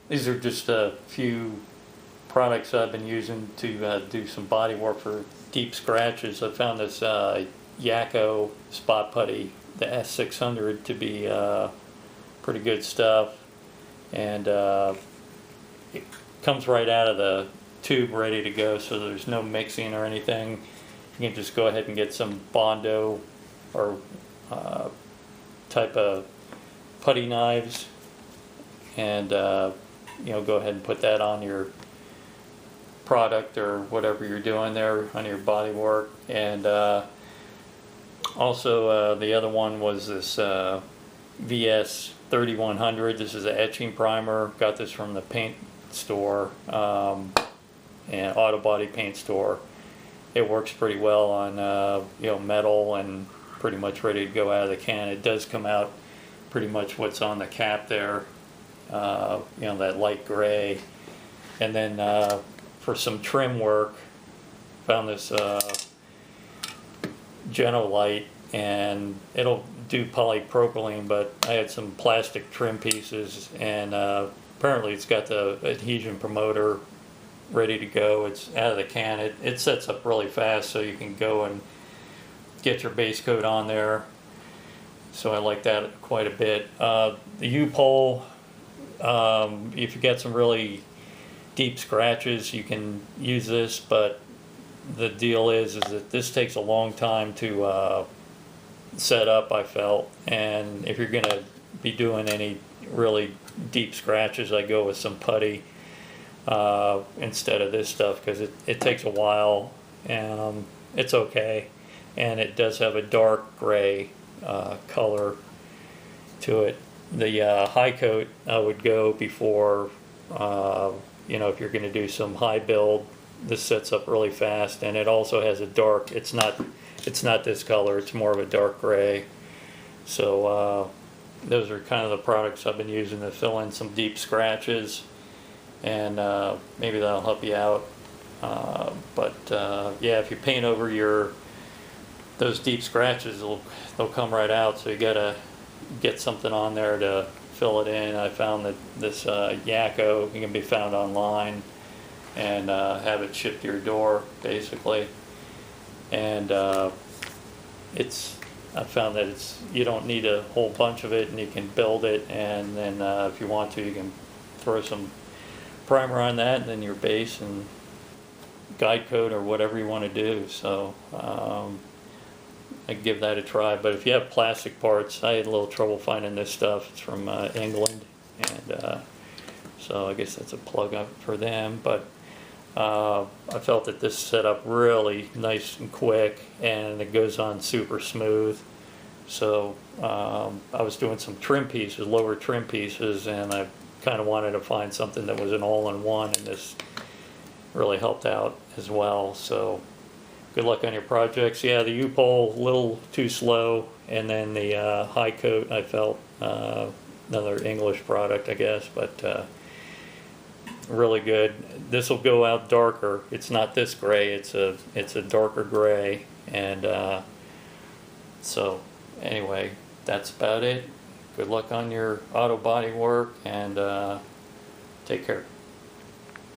These are just a few products I've been using to do some body work for deep scratches. I found this Yako spot putty, the S600, to be pretty good stuff, and it comes right out of the tube ready to go, so there's no mixing or anything. You can just go ahead and get some Bondo or type of putty knives, and go ahead and put that on your product or whatever you're doing there on your body work. And also the other one was this VS 3100. This is an etching primer. Got this from the paint store and auto body paint store. It works pretty well on metal, and pretty much ready to go out of the can. It does come out pretty much what's on the cap there, that light gray. And then for some trim work, found this Genolite, and it'll do polypropylene, but I had some plastic trim pieces, and apparently it's got the adhesion promoter ready to go. It's out of the can. It sets up really fast, so you can go and get your base coat on there. So I like that quite a bit. The U-pole, if you got some really deep scratches, you can use this, but the deal is that this takes a long time to set up, I felt. And if you're gonna be doing any really deep scratches, I go with some putty instead of this stuff, because it takes a while, and it's okay. And it does have a dark gray color to it. The high coat I would go before, if you're going to do some high build. This sets up really fast, and it also has a dark. It's not this color. It's more of a dark gray. So those are kind of the products I've been using to fill in some deep scratches, and maybe that'll help you out. Yeah, if you paint over those deep scratches, they'll come right out. So you gotta get something on there to fill it in. I found that this Yako can be found online, and have it shipped to your door, basically. And I found that you don't need a whole bunch of it, and you can build it, and then if you want to, you can throw some primer on that, and then your base and guide coat or whatever you want to do. So I'd give that a try. But if you have plastic parts, I had a little trouble finding this stuff. It's from England, and so I guess that's a plug up for them. But I felt that this set up really nice and quick, and it goes on super smooth. So I was doing some trim pieces, lower trim pieces, and I kind of wanted to find something that was an all-in-one, and this really helped out as well. So good luck on your projects. Yeah, the U-pole, a little too slow, and then the high coat, I felt, another English product, I guess, but really good. This will go out darker. It's not this gray. It's a darker gray, and so anyway, that's about it. Good luck on your auto body work, and take care.